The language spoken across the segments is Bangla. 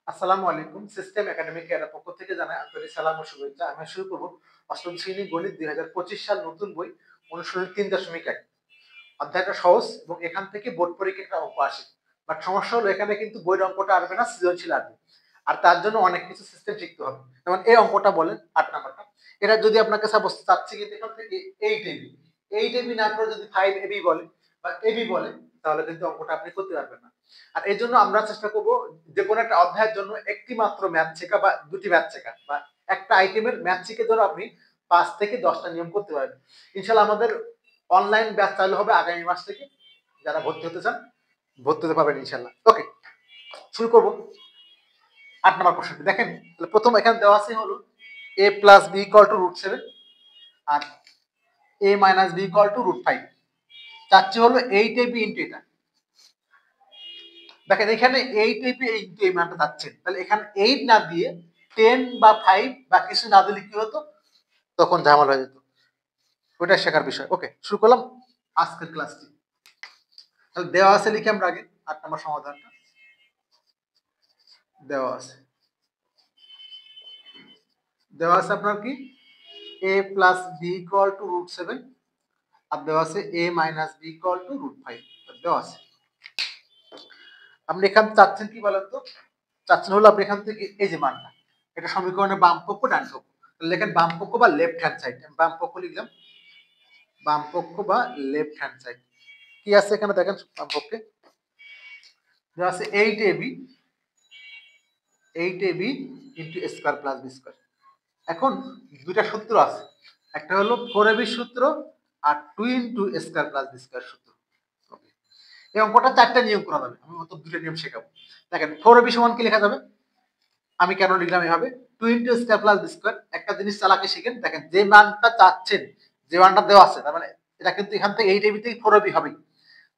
আসসালামু আলাইকুম। সিস্টেম একাডেমিক এর পক্ষ থেকে জানাই আন্তরিক সালাম ও শুভেচ্ছা। আমি শুরু করব অষ্টম শ্রেণী গণিত ২০২৫ সাল নতুন বই অনুশীলনী ৩.১। অধ্যায়টা সহজ এবং এখান থেকে বোর্ড পরীক্ষায় একটা অঙ্ক আসে। বাট সমস্যা হলো এখানে কিন্তু বইয়ের অঙ্কটা আসবে না, সৃজনশীল আসবে। আর তার জন্য অনেক কিছু সিস্টেম শিখতে হবে। যেমন এই অঙ্কটা বলেন ৮ নাম্বারটা। এটা যদি আপনাকে সাপোজ চাচ্ছি কিন্তু এখান থেকে 8ab 8ab না করে যদি 5ab বলে বা ab বলে তাহলে কিন্তু অঙ্কটা আপনি করতে পারবেন না। আর এই জন্য আমরা চেষ্টা করব যে কোনো একটা অধ্যায়ের জন্য একটি মাত্র ম্যাথ শেখা বা দুটি ম্যাথ শেখা বা একটা আইটেমের ম্যাথ শিখে ধরো আপনি ৫ থেকে ১০টা নিয়ম করতে পারবেন। ইনশাআল্লাহ আমাদের অনলাইন ব্যাচ চালু হবে আগামী মাস থেকে। যারা ভর্তি হতে চান ভর্তি হতে পারবেন ইনশাআল্লাহ। ওকে, শুরু করব ৮ নম্বর প্রশ্নটি। দেখেন তাহলে প্রথম এখানে দেওয়া আছে হলো a plus b equal to √7 আর a minus b equal to √5। চাচ্ছি হলো 8ab ইনটু এটা। দেখেন এখানে 8ab ইনটু এই মানটা যাচ্ছে, তাহলে এখানে 8 না দিয়ে 10 বা 5 বা কিছু না দিলে কি হতো, তখন ঝামেলা হয়ে যেত। ওটা শেখার বিষয়। ওকে, শুরু করলাম আজকের ক্লাসটি। তাহলে দেওয়া আছে লিখে আমরা আগে ৮ নম্বর সমাধানটা দেওয়া আছে। দেওয়া আছে আপনার কি a plus b equal to √7 আর দেওয়া আছে a minus b equal to √5 দেওয়া আছে। আপনি এখানে চাচ্ছেন কি বলেন তো? চাচ্ছেন হলো আপনি এখান থেকে এই যে মানটা, এটা সমীকরণের বাম পক্ষ ডান পক্ষ, লেখেন বাম পক্ষ বা লেফট হ্যান্ড সাইড। বাম পক্ষ লিখলাম, বাম পক্ষ বা লেফট হ্যান্ড সাইড। কি আছে এখানে দেখেন, বাম পক্ষে দেওয়া আছে 8ab into square plus B square. এখন দুইটা সূত্র আছে, একটা হলো 4ab সূত্র আর 2 into square plus B square সূত্র। এই অঙ্কটা 4টা নিয়ম করা যাবে, আমি মত দুটো নিয়ম শেখাবো। দেখেন 4ab সমান কি লেখা যাবে, আমি কেন লিখলাম এভাবে, 2 into square plus B square. একটা জিনিস চালাকে শিখেন, দেখেন যে মানটা চাচ্ছেন, যে মানটা দেওয়া আছে, তার মানে এটা কিন্তু এখান থেকে 8ab থেকে 4ab হবেই।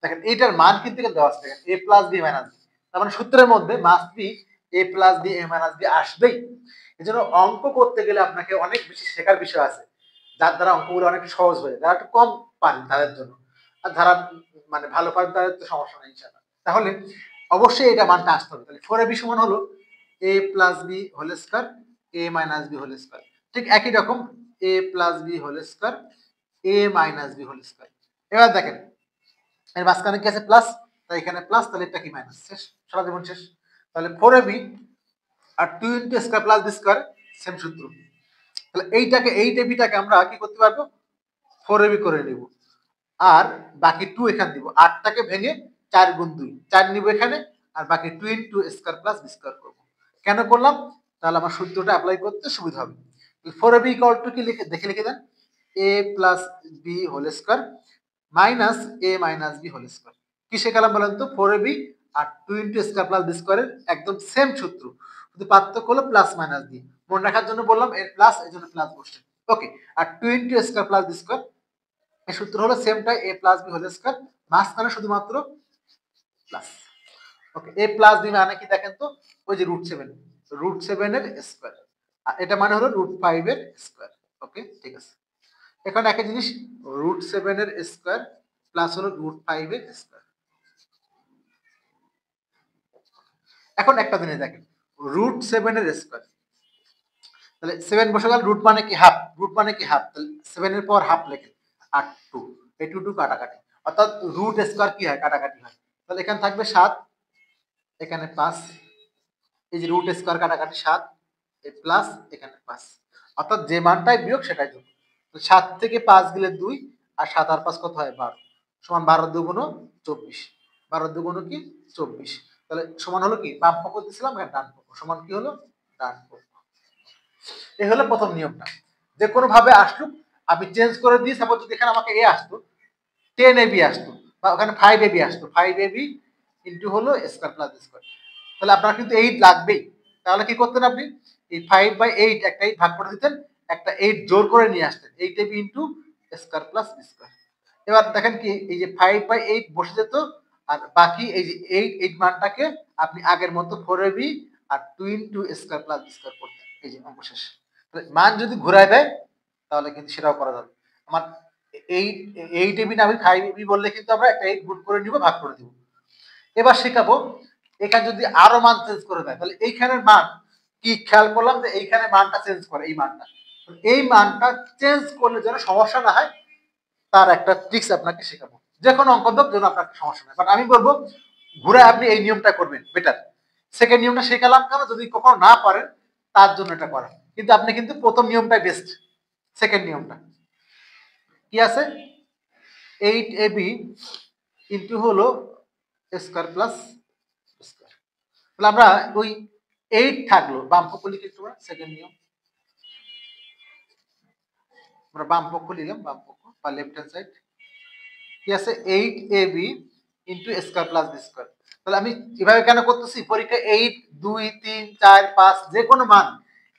দেখেন এইটার মান কিন্তু এখানে দেওয়া আছে, দেখেন a plus b minus b, তার মানে সূত্রের মধ্যে must be a plus b a minus b আসবেই। এজন্য অঙ্ক করতে গেলে আপনাকে অনেক বেশি শেখার বিষয় আছে, যার দ্বারা অঙ্কগুলো অনেক সহজ হয়ে যায়। যারা একটু কম পারেন তাদের জন্য, আর যারা মানে ভালো পারেন তাদের তো সমস্যা নেই ইনশাআল্লাহ। তাহলে অবশ্যই এটা মানটা আসতে হবে। তাহলে 4ab সমান হলো a plus b whole square a minus b whole square. ঠিক একই রকম a plus b whole square a minus b whole square. এবার দেখেন এর মাঝখানে কি আছে, প্লাস, তাই এখানে প্লাস, তাহলে এটা কি মাইনাস, শেষ, সারা জীবন শেষ। তাহলে 4ab আর 2 into square plus B square same সূত্র। তাহলে এইটাকে 8ab আমরা কি করতে পারবো, 4ab করে নিব, আর বাকি 2 এখানে দিব। 8টাকে ভেঙে 4 গুণ 2 4 নিব এখানে, আর বাকি 2 into square plus B square করব। কেন করলাম, তাহলে আমার সূত্রটা অ্যাপ্লাই করতে সুবিধা হবে। 4ab ইকুয়াল টু কি লিখে দেন, a plus b whole square minus a minus b whole square. কি শেখালাম বলেন তো, 4ab আর 2 ইনটু স্কয়ার প্লাস বি স্কয়ারের একদম সেম সূত্র, শুধু পার্থক্য হলো প্লাস মাইনাস দিয়ে। মনে রাখার জন্য বললাম, এর প্লাস, এর জন্য প্লাস বসছে। ওকে, আর 2 into square plus B square, এই সূত্র হলো সেমটাই, a plus B whole square, মাঝখানে শুধুমাত্র plus. Okay, a plus B মানে কি দেখেন তো, ওই যে √7 এর স্কয়ার, আর এটা মানে হলো √5 এর স্কয়ার। ওকে, ঠিক আছে। এখন একই জিনিস, √7 এর স্কয়ার প্লাস হলো √5 এর স্কয়ার। এখন একটা জিনিস দেখেন, √7 এর স্কয়ার, তাহলে 7 বসে গেল, রুট মানে কি হাফ, তাহলে 7 এর পর হাফ লেখেন, আর 2, এই 2 কাটাকাটি, অর্থাৎ রুট স্কয়ার কি হয়, কাটাকাটি হয়। তাহলে এখানে থাকবে 7, এখানে 5, এই যে রুট স্কয়ার কাটাকাটি 7, এই প্লাস, এখানে 5, অর্থাৎ যে মানটাই বিয়োগ সেটাই যোগ। তো 7 থেকে 5 গেলে 2, আর 7 আর 5 কত হয়, 12, সমান 12 দুগুণ 24, 12 দুগুণ কি 24। তাহলে সমান হলো কি, বাম পক্ষ দিছিলাম, এখানে ডান পক্ষ, সমান কি হলো, ডান পক্ষ। এই হলো প্রথম নিয়মটা। যে কোনো ভাবে আসলো আমি চেঞ্জ করে দিই, সাপোজ যদি এখানে আমাকে এ আসতো 10ab আসতো, বা ওখানে 5ab আসতো, 5ab ইন্টু হলো স্কয়ার প্লাস স্কয়ার, তাহলে আপনার কিন্তু 8 লাগবেই। তাহলে কি করতেন আপনি, এই 5/8 একটা 8 ভাগ করে দিতেন, একটা 8 জোর করে নিয়ে আসতেন, 8ab into square plus square. এবার দেখেন কি, এই যে 5/8 বসে যেত, আর বাকি এই যে 8 মানটাকে আপনি আগের মতো 4ab আর 2 ইন্টু স্কয়ার প্লাস স্কয়ার করতেন। এই যে অঙ্ক শেষ। মান যদি ঘুরায় দেয় তাহলে কিন্তু সেটাও করা যাবে। আমার 8ab না, আমি 5ab বললে কিন্তু আমরা একটা 8 গুণ করে নিব, ভাগ করে দিব। এবার শেখাবো এখানে যদি আরো মান চেঞ্জ করে দেয় তাহলে এইখানের মান কি খেয়াল করলাম যে এইখানে মানটা চেঞ্জ করে, এই মানটা চেঞ্জ করলে যেন সমস্যা না হয় তার একটা ট্রিক্স আপনাকে শেখাবো। যে কোনো অঙ্ক দেব যেন আপনার সমস্যা নয়, বাট আমি বলবো ঘুরে আপনি এই নিয়মটা করবেন বেটার। সেকেন্ড নিয়মটা শেখালাম কেন, যদি কখনো না পারেন তার জন্য এটা করা, কিন্তু আপনি কিন্তু প্রথম নিয়মটাই বেস্ট। সেকেন্ড নিয়মটা কি আছে, 8ab ইন্টু হলো স্কোয়ার প্লাস স্কোয়ার। তাহলে আমরা ওই 8 থাকলো বাম পক্ষ লিখে একটু, সেকেন্ড নিয়ম আমরা বাম পক্ষ নিলাম, বাম পক্ষ বা লেফট হ্যান্ড সাইড কি আছে 8ab into square plus B square. তাহলে আমি এভাবে কেন করতেছি, পরীক্ষা 8 2 3 4 5 যে কোনো মান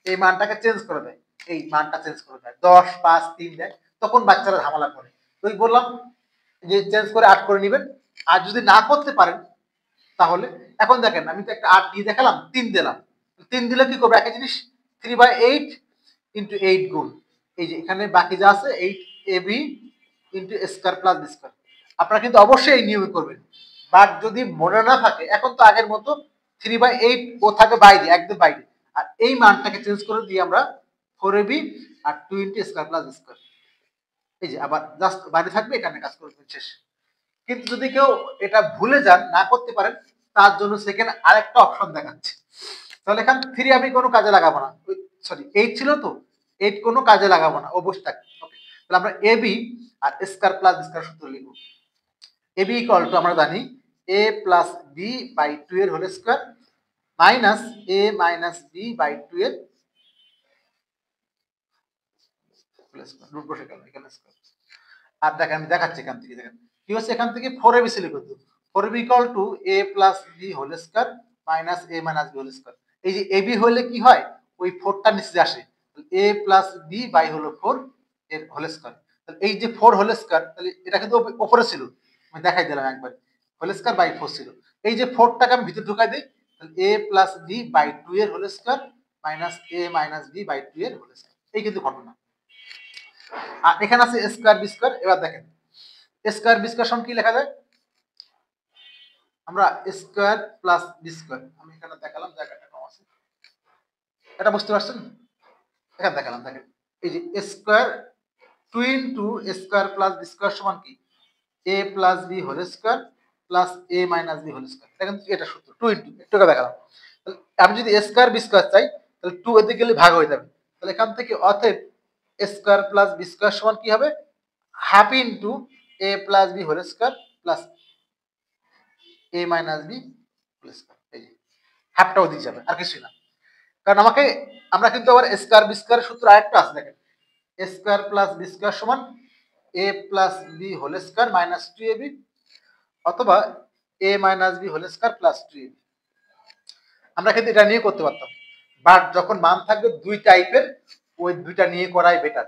এই মানটাকে চেঞ্জ করে দেয়, এই মানটা চেঞ্জ করে দেয় 10 5 3 দেয়, তখন বাচ্চারা ঝামেলা করে। তো বললাম যে চেঞ্জ করে 8 করে নেবেন। আর যদি না করতে পারেন তাহলে এখন দেখেন আমি তো একটা 8 দিয়ে দেখালাম, 3 দিলাম, 3 দিলে কি করবে একই জিনিস, 3/8 ইন্টু 8 গুণ এই যে এখানে বাকি যা আছে 8ab into square plus B square. আপনারা কিন্তু অবশ্যই এই নিয়মে করবেন, বাট যদি মনে না থাকে এখন তো আগের মতো 3/8 ও থাকে বাইরে, একদম বাইরে, আর এই মানটাকে চেঞ্জ করে দিয়ে আমরা 4ab আর 2 into square plus B square, এই যে আবার জাস্ট বাইরে থাকবে, এখানে কাজ করবেন শেষ। কিন্তু যদি কেউ এটা ভুলে যান, না করতে পারেন, তার জন্য সেকেন্ড আরেকটা অপশন দেখাচ্ছে। তাহলে এখান 3 আমি কোনো কাজে লাগাবো না, সরি 8 ছিল তো, 8 কোনো কাজে লাগাবো না, ও বসে থাকবে। ওকে, তাহলে আমরা এবি আর স্কয়ার প্লাস স্কয়ার সূত্র লিখব। এবি ইকুয়াল টু আমরা জানি a প্লাস বি বাই 2 এর whole square minus a minus B by 2 এর হোল স্কয়ার, রুট বসে গেল এখানে স্কয়ার। আর দেখেন আমি দেখাচ্ছি এখান থেকে, দেখেন কি হচ্ছে, এখান থেকে 4ab ছিল কিন্তু 4ab equal to a plus B whole square minus a minus B whole square. এই যে ab হলে কি হয়, ওই 4টা নিচে আসে, a প্লাস বি বাই হলো 4 এর হোল স্কয়ার। তাহলে এই যে 4 হোল স্কয়ার, তাহলে এটা কিন্তু উপরে ছিল, আমি দেখাই দিলাম একবার, হোল স্কয়ার বাই 4 ছিল। এই যে 4টাকে আমি ভিতরে ঢুকাই দেই, তাহলে a প্লাস বি বাই 2 এর whole square minus a minus B by 2 এর হোল স্কয়ার। এই কিন্তু ঘটনা। আর এখানে আছে স্কয়ার বি স্কয়ার। এবার দেখেন স্কয়ার বি স্কয়ার সমান কি লেখা যায়, আমরা স্কয়ার প্লাস বি স্কয়ার, আমি এখানে দেখালাম জায়গাটা কম আছে, এটা বুঝতে পারছেন, এখানে দেখালাম, দেখেন এই যে square 2 into square plus B square সমান কি a plus B whole square plus a minus B whole square. দেখেন এটা সূত্র 2 ইনটু, একটু দেখালাম। তাহলে আমি যদি স্কয়ার বি স্কয়ার চাই তাহলে 2 এদিকে গেলে ভাগ হয়ে যাবে, তাহলে এখান থেকে অতএব স্কয়ার প্লাস বি স্কয়ার সমান কি হবে, half into a plus B whole square plus a minus B whole square. এই যে হাফটাও দিয়ে যাবে, আর কিছুই না, কারণ আমাকে, আমরা কিন্তু আবার স্কয়ার বি স্কয়ার সূত্র আরেকটা আছে, দেখেন স্কয়ার প্লাস বি স্কয়ার সমান a plus B whole square minus 2ab অথবা a minus B whole square plus 2ab। আমরা কিন্তু এটা নিয়ে করতে পারতাম, বাট যখন মান থাকবে দুই টাইপের, ওই দুইটা নিয়ে করাই বেটার।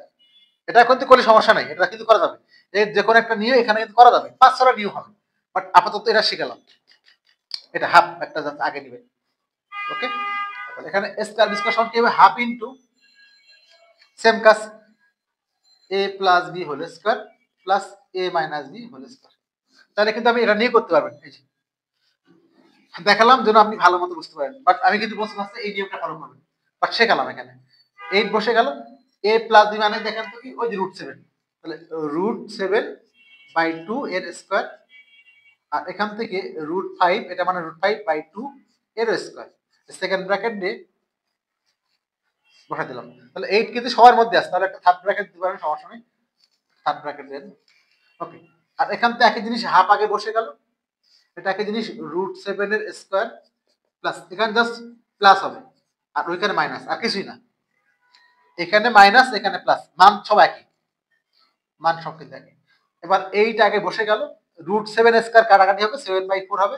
এটা কিন্তু কোনো সমস্যা নাই, এটা কিন্তু করা যাবে, এর যে কোনো একটা নিয়ে এখানে কিন্তু করা যাবে, 5-6টা নিয়ম হবে, বাট আপাতত এটা শিখালাম, এটা হাফ একটা জাস্ট আগে নিবে। ওকে, তাহলে এখানে স্কয়ার বি স্কয়ার সমান কি হবে, হাফ ইনটু সেম কাজ a plus B whole square plus a minus B whole square. তাহলে কিন্তু আমি এটা নিয়ে করতে পারবেন, এই যে দেখালাম যেন আপনি ভালো মতো বুঝতে পারেন, বাট আমি কিন্তু বলতে চাচ্ছি এই নিয়মটা ফলো করবেন, বাট শেখালাম এখানে 8 বসে গেল, a প্লাস বি মানে দেখেন তো কি, ওই যে √7, তাহলে √7/2 এর স্কয়ার, আর এখান থেকে √5, এটা মানে √5/2 এর স্কয়ার, সেকেন্ড ব্র্যাকেট দিয়ে বসাই দিলাম। তাহলে 8 কিন্তু সবার মধ্যে আছে, তাহলে একটা থার্ড ব্র্যাকেট দিতে পারেন, সমস্যা নেই, থার্ড ব্র্যাকেট দেন। ওকে, আর এখান থেকে একই জিনিস হাফ আগে বসে গেল, এটা একই জিনিস √7 এর স্কয়ার প্লাস, এখানে জাস্ট প্লাস হবে আর ওইখানে মাইনাস, আর কিছুই না, এখানে মাইনাস এখানে প্লাস, মান সব একই, মান সব কিন্তু একই। এবার এইটা আগে বসে গেল, √7 স্কয়ার কাটাকাটি হবে, 7/4 হবে,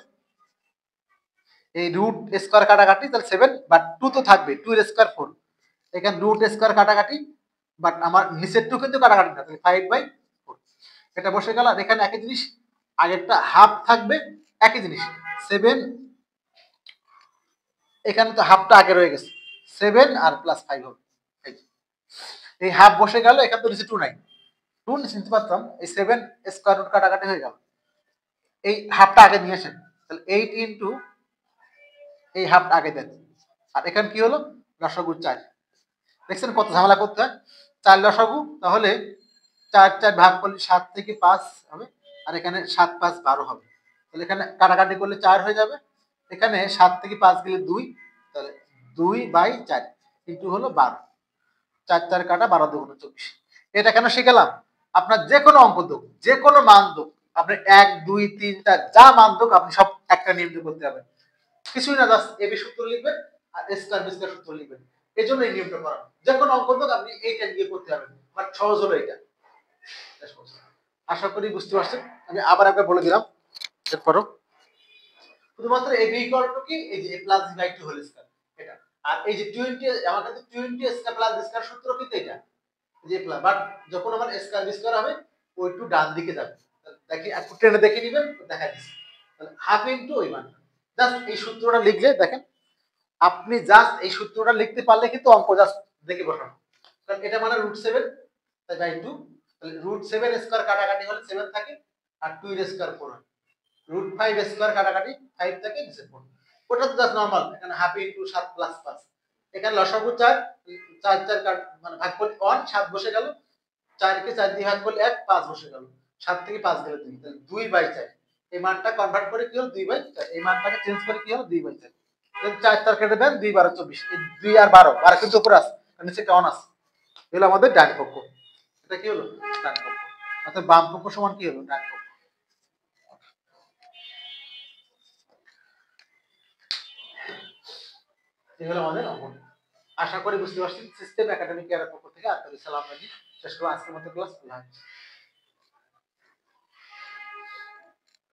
এই রুট স্কয়ার কাটাকাটি, তাহলে 7, বাট 2 তো থাকবে, 2 এর স্কয়ার 4, এখানে রুট স্কয়ার কাটাকাটি, বাট আমার নিচের 2 কিন্তু কাটাকাটি না, তাহলে 5/4 এটা বসে গেল। আর এখানে একই জিনিস, আগেরটা হাফ থাকবে, একই জিনিস 7, এখানে তো হাফটা আগে রয়ে গেছে, 7 আর প্লাস 5 হবে, এই হাফ বসে গেল, এখানে তো নিচে 2 নাই, 2 নিচে নিতে পারতাম, এই 7 স্কয়ার রুট কাটাকাটি হয়ে গেল, এই হাফটা আগে নিয়ে আসেন, তাহলে 8 ইনটু এই হাফটা আগে দেন। আর এখানে কি হলো, লসাগু 4। দেখছেন কত ঝামেলা করতে হয়। 4 লসাগু, তাহলে 4 4 ভাগ করলে 7 থেকে 5 হবে, আর এখানে 7 5 12 হবে। তাহলে এখানে কাটাকাটি করলে 4 হয়ে যাবে, এখানে 7 থেকে 5 গেলে 2, তাহলে 2/4 কিন্তু হলো 12। 4 4 কাটা, 12 2 24। এটা কেন শিখালাম? আপনার যে কোনো অঙ্ক দোক, যে কোনো মান দোক, আপনি 1 2 3 4 যা মান দোক, আপনি সব একটা নিয়ম দিয়ে করতে হবে। কিছুই না, জাস্ট এবি সূত্র লিখবেন আর স্কয়ার বি স্কয়ার সূত্র লিখবেন। এই জন্য এই নিয়মটা করা। যে কোনো অঙ্ক দোক আপনি এইটা দিয়ে করতে হবে, বাট সহজ হলো এটা। আশা করি বুঝতে পারছেন। আমি আবার একবার বলে দিলাম, এরপরও শুধুমাত্র এবি ইকুয়াল টু কি, এই যে a plus B by 2 whole square, এটা। আর এই যে 20, আমার কাছে 20 স্কয়ার প্লাস বি স্কয়ার সূত্র কিন্তু এটা, যে প্লাস, বাট যখন আমার স্কয়ার বি স্কয়ার হবে, ওই একটু ডান দিকে যাবে। দেখি একটু টেনে দেখে নেবেন, দেখা দিচ্ছে। তাহলে হাফ ইনটু ওই মান, জাস্ট এই সূত্রটা লিখলে দেখেন, আপনি জাস্ট এই সূত্রটা লিখতে পারলে কিন্তু অঙ্ক জাস্ট দেখে বসানো। কারণ এটা মানে √7 তাই বাই 2, তাহলে √7 স্কয়ার কাটাকাটি হলে 7 থাকে, আর 2 এর স্কয়ার 4 হয়। √5 স্কয়ার কাটাকাটি 5 থাকে, নিচে 4। ওটা তো জাস্ট নরমাল, এখানে হাফ ইনটু 7 প্লাস 5। এখানে লসাগু 4, 4 4 কাট মানে ভাগ করলে 1, 7 বসে গেল। 4 কে 4 দিয়ে ভাগ করলে 1, 5 বসে গেল। 7 থেকে 5 গেলে 2, তাহলে 2/4। এই মানটা কনভার্ট করে কি হলো 2/4, এই মানটাকে চেঞ্জ করে কি হলো 2/4। দেন 4 4 কেটে দেন, 2 12 24, এই 2 আর 12 আর কিন্তু উপরে আছে, আর নিচে কেমন আছে, এগুলো আমাদের ডান পক্ষ। এটা কি হলো ডান পক্ষ, অর্থাৎ বাম পক্ষ সমান কি হলো ডান পক্ষ। এই হলো আমাদের অঙ্কন। আশা করি বুঝতে পারছেন। সিস্টেম একাডেমিক এর পক্ষ থেকে আপনাদের সালাম জানিয়ে শেষ করব আজকের মতো ক্লাস।